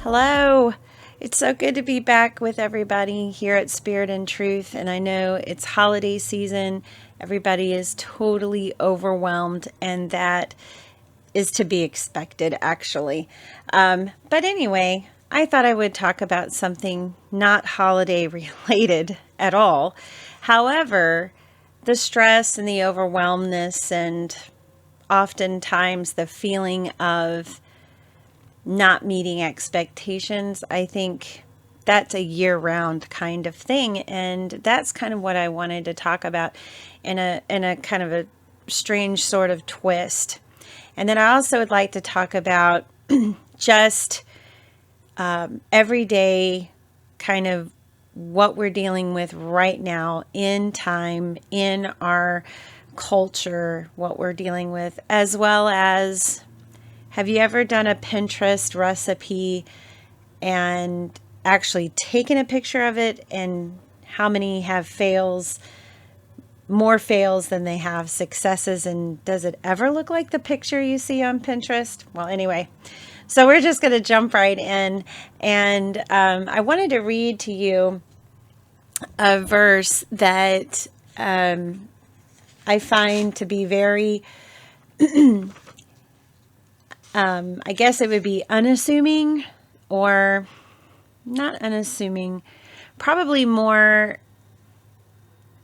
Hello. It's so good to be back with everybody here at Spirit and Truth. And I know it's holiday season. Everybody is totally overwhelmed, and that is to be expected, actually. But anyway, I thought I would talk about something not holiday related at all. However, the stress and the overwhelmness, and oftentimes the feeling of not meeting expectations, I think that's a year-round kind of thing, and that's kind of what I wanted to talk about in a kind of a strange sort of twist. And then I also would like to talk about just everyday kind of what we're dealing with right now in time, in our culture, what we're dealing with, as well as, have you ever done a Pinterest recipe and actually taken a picture of it, and how many have fails, more fails than they have successes, and does it ever look like the picture you see on Pinterest? Well, anyway, so we're just going to jump right in, and I wanted to read to you a verse that I find to be very I guess it would be unassuming, or not unassuming, probably more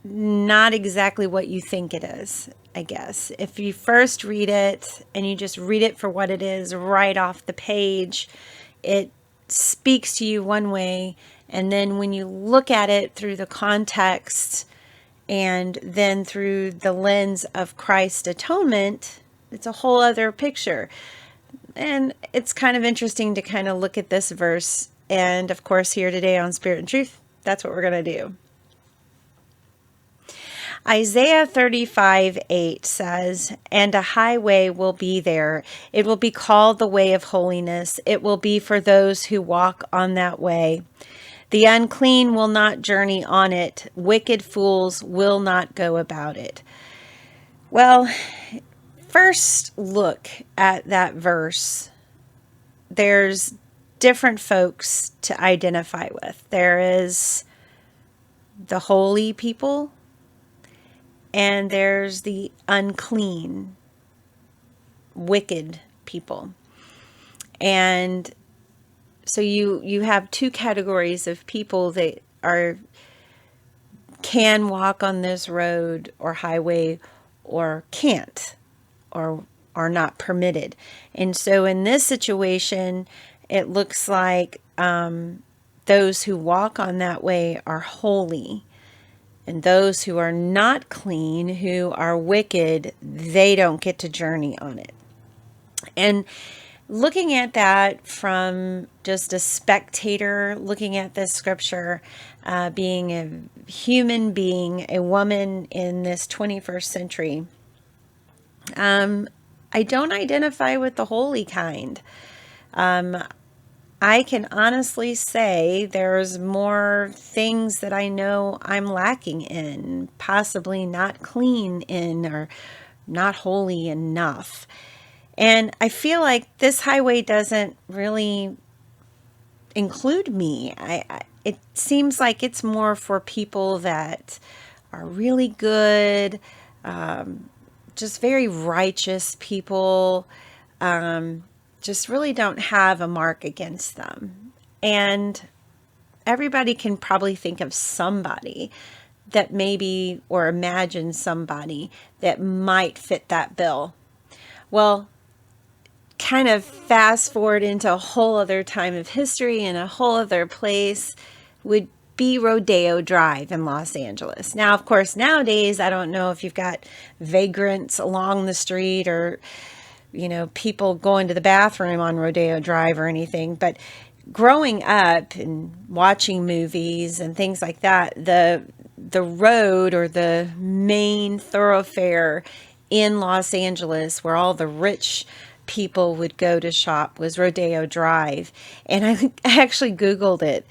not exactly what you think it is, I guess. If you first read it and you just read it for what it is right off the page, it speaks to you one way, and then when you look at it through the context and then through the lens of Christ's atonement, it's a whole other picture. And it's kind of interesting to kind of look at this verse. And of course, here today on Spirit and Truth, that's what we're going to do. Isaiah 35:8 says, "And a highway will be there. It will be called the way of holiness. It will be for those who walk on that way. The unclean will not journey on it. Wicked fools will not go about it." Well, first look at that verse. There's different folks to identify with. There is the holy people, and there's the unclean, wicked people. And so you have two categories of people that can walk on this road or highway, or can't, or are not permitted. And so in this situation, it looks like those who walk on that way are holy, and those who are not clean, who are wicked, they don't get to journey on it. And looking at that from just a spectator, looking at this scripture, being a human being, a woman in this 21st century, I don't identify with the holy kind. I can honestly say there's more things that I know I'm lacking in, possibly not clean in, or not holy enough. And I feel like this highway doesn't really include me. It seems like it's more for people that are really good, just very righteous people, just really don't have a mark against them. And everybody can probably think of somebody that maybe, or imagine somebody that might fit that bill. Well, kind of fast forward into a whole other time of history and a whole other place. Would be Rodeo Drive in Los Angeles. Now, of course, nowadays, I don't know if you've got vagrants along the street or, people going to the bathroom on Rodeo Drive or anything, but growing up and watching movies and things like that, the road or the main thoroughfare in Los Angeles where all the rich people would go to shop was Rodeo Drive. And I actually Googled it,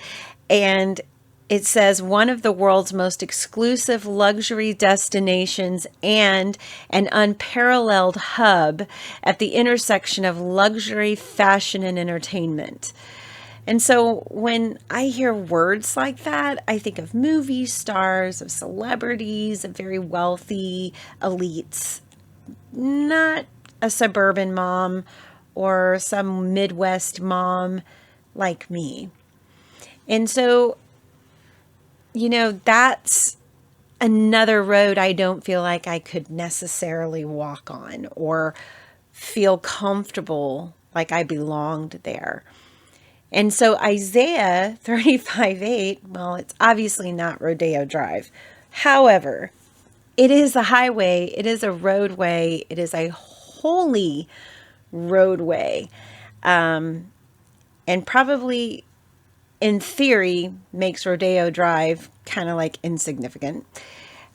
and it says one of the world's most exclusive luxury destinations and an unparalleled hub at the intersection of luxury, fashion, and entertainment. And so when I hear words like that, I think of movie stars, of celebrities, of very wealthy elites, not a suburban mom or some Midwest mom like me. And so, that's another road I don't feel like I could necessarily walk on or feel comfortable like I belonged there. And so Isaiah 35:8, well, it's obviously not Rodeo Drive. However, it is a highway, it is a roadway, it is a holy roadway. And probably in theory makes Rodeo Drive kind of like insignificant.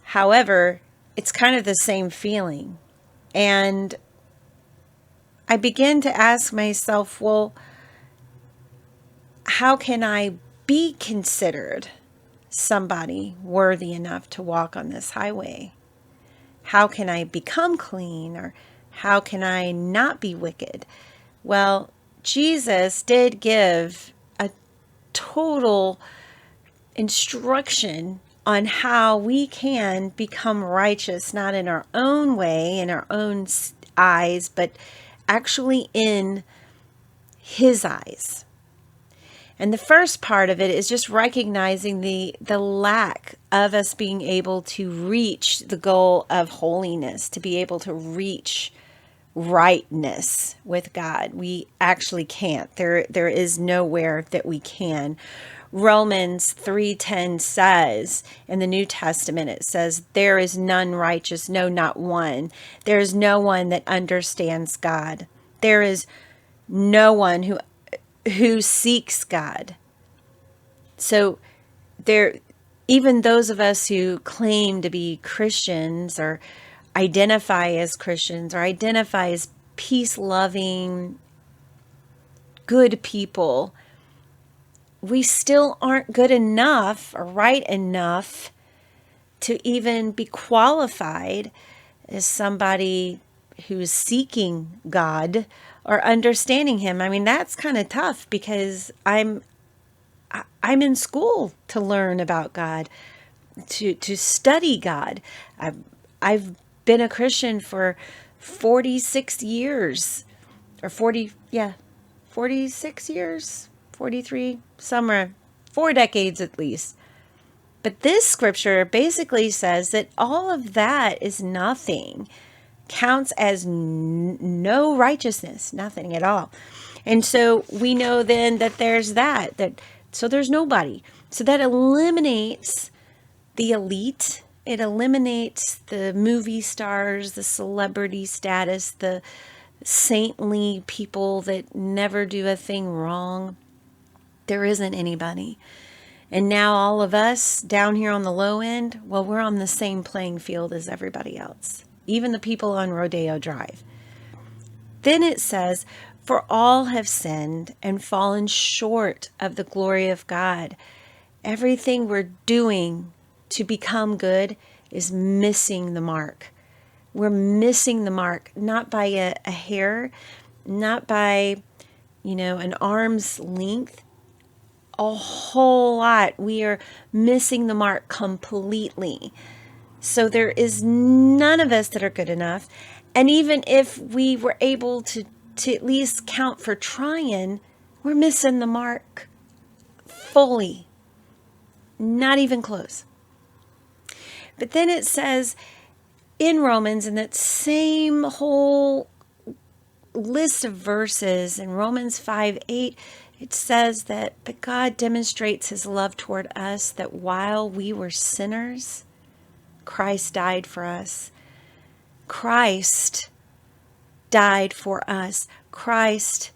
However, it's kind of the same feeling. And I begin to ask myself, well, how can I be considered somebody worthy enough to walk on this highway? How can I become clean, or how can I not be wicked? Well, Jesus did give a total instruction on how we can become righteous, not in our own way, in our own eyes, but actually in His eyes. And the first part of it is just recognizing the lack of us being able to reach the goal of holiness, to be able to reach rightness with God. We actually can't. There is nowhere that we can. Romans 3:10 says in the New Testament, it says, there is none righteous, no, not one. There is no one that understands God. There is no one who seeks God. So even those of us who claim to be Christians or identify as Christians or identify as peace-loving, good people, we still aren't good enough or right enough to even be qualified as somebody who's seeking God or understanding Him. I mean, that's kind of tough because I'm in school to learn about God, to study God. I've been a Christian for 46 years, or 46 years, 43, somewhere, 4 decades at least. But this scripture basically says that all of that is nothing, counts as no righteousness, nothing at all. And so we know then that there's so there's nobody. So that eliminates the elite. It eliminates the movie stars, the celebrity status, the saintly people that never do a thing wrong. There isn't anybody. And now all of us down here on the low end, well, we're on the same playing field as everybody else, even the people on Rodeo Drive. Then it says, for all have sinned and fallen short of the glory of God. Everything we're doing to become good is missing the mark. We're missing the mark, not by a hair, not by, an arm's length, a whole lot. We are missing the mark completely. So there is none of us that are good enough. And even if we were able to at least count for trying, we're missing the mark fully. Not even close. But then it says in Romans, in that same whole list of verses in Romans 5:8, It says that, but God demonstrates his love toward us, that while we were sinners, Christ died for us. Christ died for us. Christ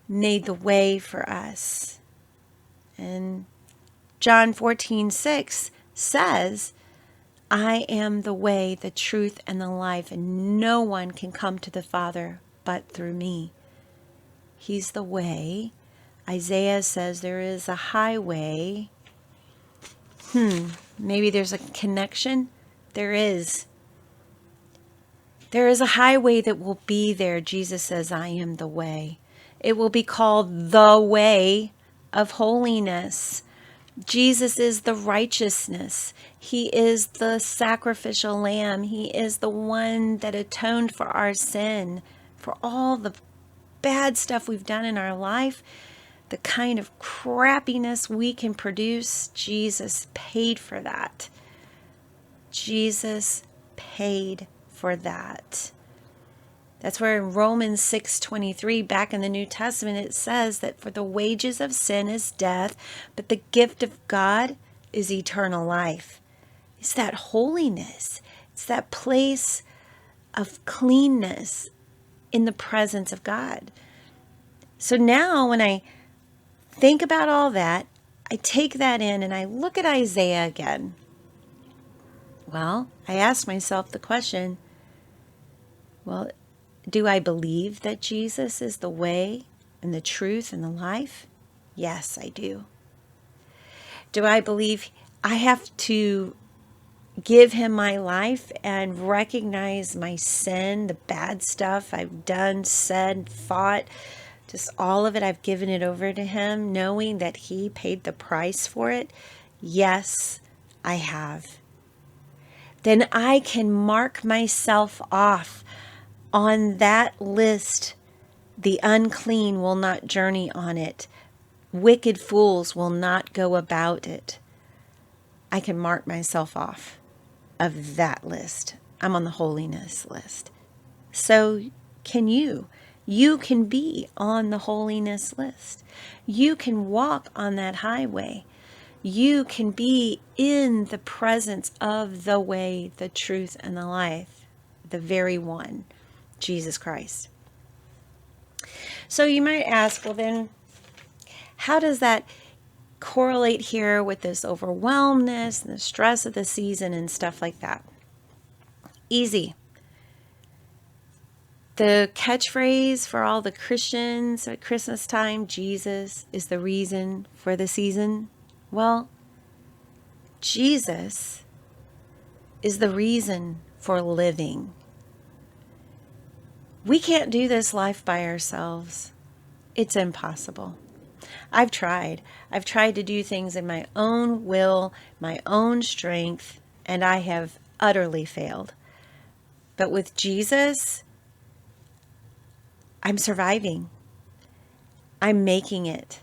made the way for us. And John 14:6 says, I am the way, the truth, and the life, and no one can come to the Father but through me. He's the way. Isaiah says there is a highway. Maybe there's a connection. There is. There is a highway that will be there. Jesus says, I am the way. It will be called the way of holiness. Jesus is the righteousness. He is the sacrificial lamb. He is the one that atoned for our sin, for all the bad stuff we've done in our life, the kind of crappiness we can produce. Jesus paid for that. Jesus paid for that. That's where in Romans 6:23, back in the New Testament, it says that for the wages of sin is death, but the gift of God is eternal life. It's that holiness. It's that place of cleanness in the presence of God. So now when I think about all that, I take that in and I look at Isaiah again. Well, I ask myself the question, well, do I believe that Jesus is the way and the truth and the life? Yes, I do. Do I believe I have to give him my life and recognize my sin, the bad stuff I've done, said, thought, just all of it, I've given it over to him, knowing that he paid the price for it? Yes, I have. Then I can mark myself off on that list. The unclean will not journey on it. Wicked fools will not go about it. I can mark myself off of that list. I'm on the holiness list. So can you. You can be on the holiness list. You can walk on that highway. You can be in the presence of the way, the truth, and the life, the very one, Jesus Christ. So you might ask, well then, how does that correlate here with this overwhelmness and the stress of the season and stuff like that? Easy. The catchphrase for all the Christians at Christmas time, Jesus is the reason for the season. Well, Jesus is the reason for living. We can't do this life by ourselves. It's impossible. I've tried. I've tried to do things in my own will, my own strength, and I have utterly failed. But with Jesus, I'm surviving. I'm making it.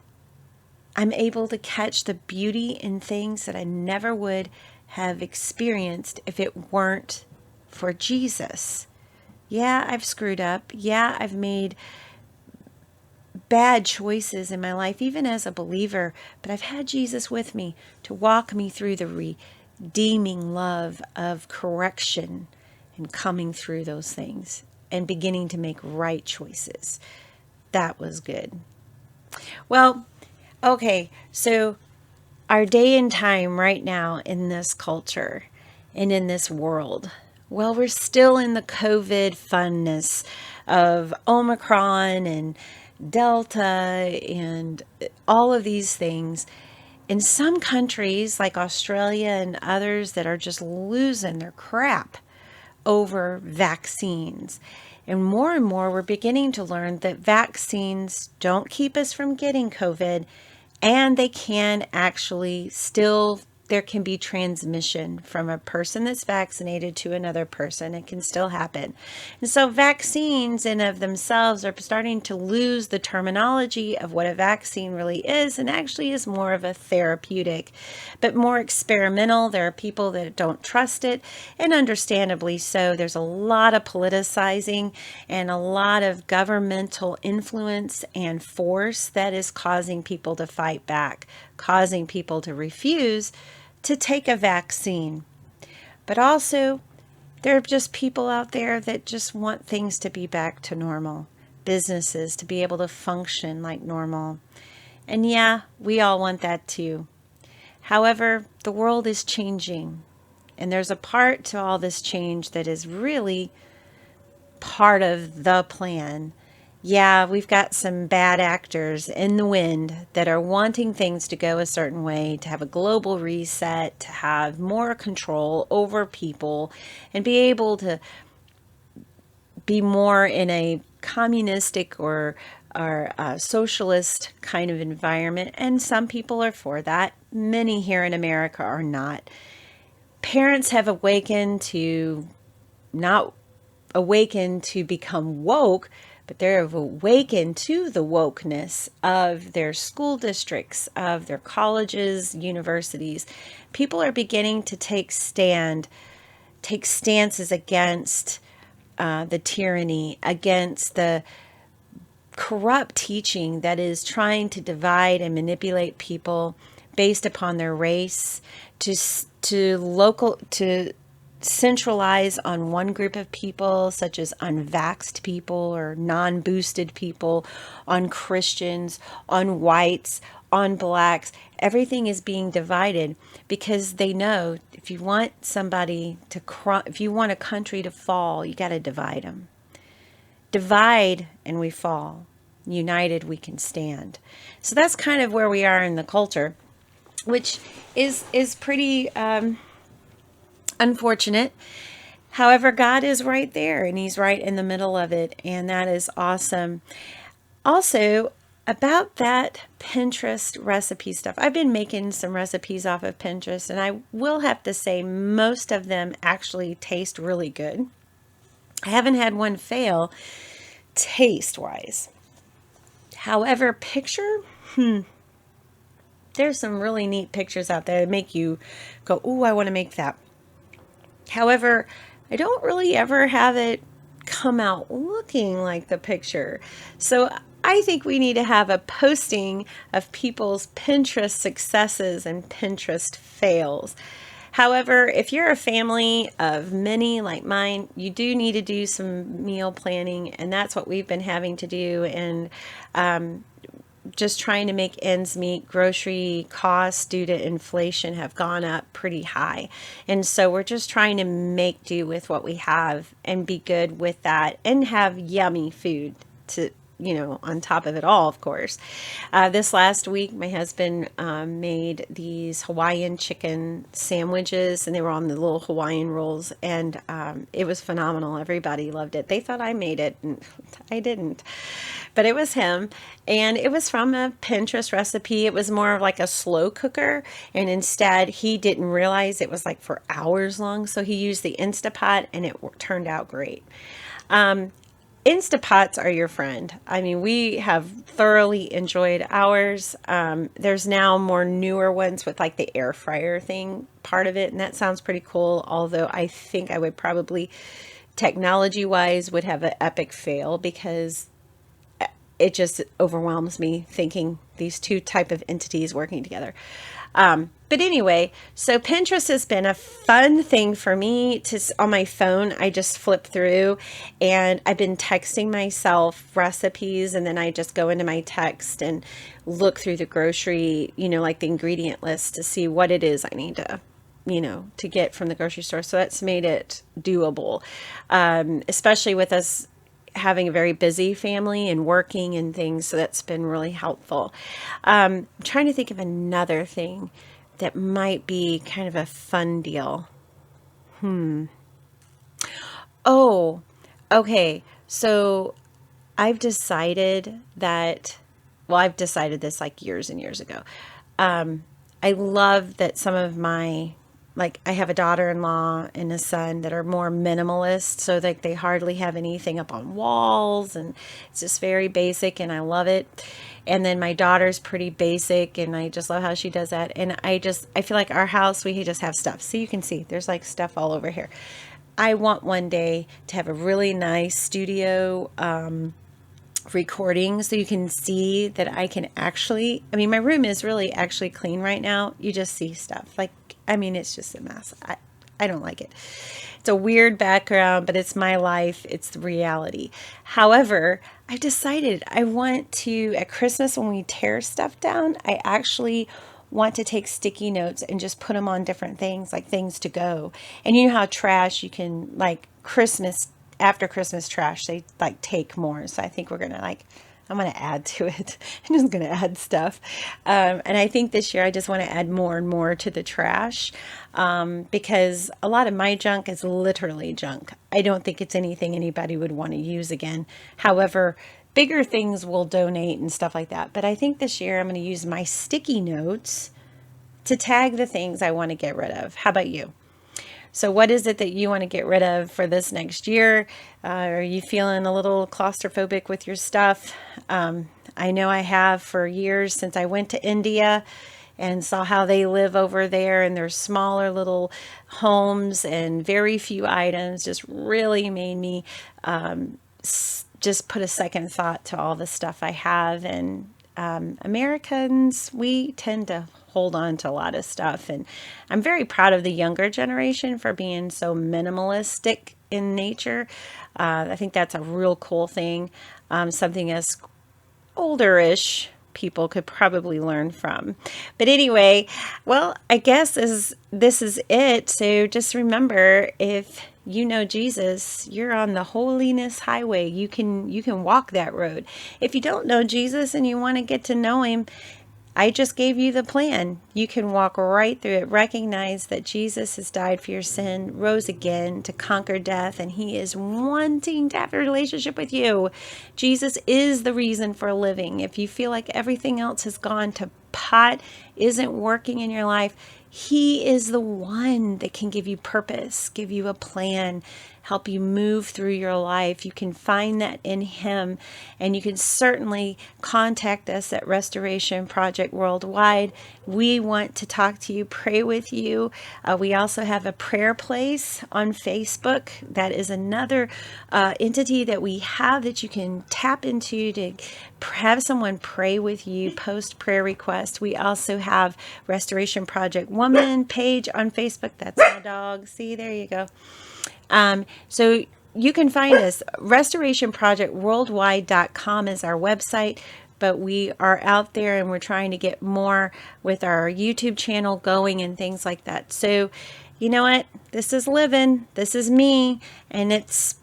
I'm able to catch the beauty in things that I never would have experienced if it weren't for Jesus. Yeah, I've screwed up. Yeah, I've made bad choices in my life, even as a believer, but I've had Jesus with me to walk me through the redeeming love of correction and coming through those things and beginning to make right choices. That was good. Well, okay, so our day and time right now in this culture and in this world, well, we're still in the COVID funness of Omicron and Delta and all of these things. In some countries like Australia and others that are just losing their crap over vaccines. And more we're beginning to learn that vaccines don't keep us from getting COVID, and they can actually still there can be transmission from a person that's vaccinated to another person. It can still happen. And so vaccines in of themselves are starting to lose the terminology of what a vaccine really is, and actually is more of a therapeutic, but more experimental. There are people that don't trust it, and understandably so. There's a lot of politicizing and a lot of governmental influence and force that is causing people to fight back, causing people to refuse to take a vaccine. But also, there are just people out there that just want things to be back to normal, businesses to be able to function like normal. And yeah, we all want that too. However, the world is changing, and there's a part to all this change that is really part of the plan. Yeah, we've got some bad actors in the wind that are wanting things to go a certain way, to have a global reset, to have more control over people, and be able to be more in a communistic or socialist kind of environment. And some people are for that. Many here in America are not. Parents have awakened to not awakened to become woke, but they're awakened to the wokeness of their school districts, of their colleges, universities. People are beginning to take stances against the tyranny, against the corrupt teaching that is trying to divide and manipulate people based upon their race, to centralize on one group of people, such as unvaxxed people or non-boosted people, on Christians, on whites, on blacks. Everything is being divided because they know if you want if you want a country to fall, you got to divide them. Divide and we fall. United we can stand. So that's kind of where we are in the culture, which is pretty unfortunate. However, God is right there, and He's right in the middle of it, and that is awesome. Also, about that Pinterest recipe stuff, I've been making some recipes off of Pinterest, and I will have to say most of them actually taste really good. I haven't had one fail taste-wise. However, there's some really neat pictures out there that make you go, "Ooh, I want to make that." However, I don't really ever have it come out looking like the picture. So I think we need to have a posting of people's Pinterest successes and Pinterest fails. However, if you're a family of many like mine, you do need to do some meal planning, and that's what we've been having to do. And just trying to make ends meet. Grocery costs due to inflation have gone up pretty high. And so we're just trying to make do with what we have and be good with that and have yummy food to, on top of it all, of course. This last week, my husband made these Hawaiian chicken sandwiches, and they were on the little Hawaiian rolls, and it was phenomenal. Everybody loved it. They thought I made it, and I didn't. But it was him, and it was from a Pinterest recipe. It was more of like a slow cooker, and instead he didn't realize it was like for hours long, so he used the Instapot, and it turned out great. Instapots are your friend. I mean, we have thoroughly enjoyed ours. There's now more newer ones with like the air fryer thing part of it, and that sounds pretty cool, although I think I would probably, technology-wise, would have an epic fail because it just overwhelms me thinking these two type of entities working together. But anyway, so Pinterest has been a fun thing for me on my phone. I just flip through, and I've been texting myself recipes, and then I just go into my text and look through the grocery, like the ingredient list to see what it is I need to to get from the grocery store. So that's made it doable, especially with us having a very busy family and working and things. So that's been really helpful. I'm trying to think of another thing that might be kind of a fun deal. Oh, okay. So I've decided this like years and years ago. I I love that some of my, like, I have a daughter-in-law and a son that are more minimalist, so like they hardly have anything up on walls, and it's just very basic, and I love it. And then my daughter's pretty basic, and I just love how she does that. And I feel like our house, we just have stuff. So you can see there's like stuff all over here. I want one day to have a really nice studio recording, so you can see that I can actually, I mean, my room is really actually clean right now. You just see stuff like, I mean, it's just a mess. I don't like it. It's a weird background, but it's my life. It's the reality. However, I decided I want to, at Christmas when we tear stuff down, I actually want to take sticky notes and just put them on different things, like things to go. And you know how trash, you can, like, Christmas, after Christmas trash, they like take more. So I think we're gonna, like, I'm gonna add to it. I'm just gonna add stuff, and I think this year I just want to add more and more to the trash, because a lot of my junk is literally junk. I don't think it's anything anybody would want to use again. However, bigger things will donate and stuff like that. But I think this year I'm going to use my sticky notes to tag the things I want to get rid of. How about you? So what is it that you want to get rid of for this next year? Are you feeling a little claustrophobic with your stuff? I know I have for years, since I went to India and saw how they live over there in their smaller little homes and very few items. Just really made me just put a second thought to all the stuff I have. And Americans, we tend to hold on to a lot of stuff, and I'm very proud of the younger generation for being so minimalistic in nature. I think that's a real cool thing, something us older-ish people could probably learn from. But anyway, well, I guess this is it. So just remember, if you know Jesus, you're on the holiness highway. You can walk that road. If you don't know Jesus and you want to get to know him, I just gave you the plan. You can walk right through it. Recognize that Jesus has died for your sin, rose again to conquer death, and he is wanting to have a relationship with you. Jesus is the reason for living. If you feel like everything else has gone to pot, isn't working in your life, he is the one that can give you purpose, give you a plan, help you move through your life. You can find that in him, and you can certainly contact us at Restoration Project Worldwide. We want to talk to you, pray with you. We also have a prayer place on Facebook. That is another entity that we have that you can tap into to have someone pray with you, post prayer requests. We also have Restoration Project Woman page on Facebook. That's my dog. See, there you go. So you can find us. RestorationProjectWorldwide.com is our website, but we are out there and we're trying to get more with our YouTube channel going and things like that. So you know what? This is living. This is me, and it's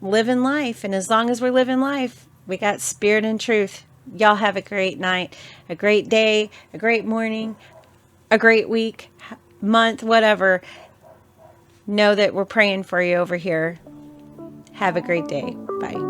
living life. And as long as we're living life, we got spirit and truth. Y'all have a great night, a great day, a great morning, a great week, month, whatever. Know that we're praying for you over here. Have a great day. Bye.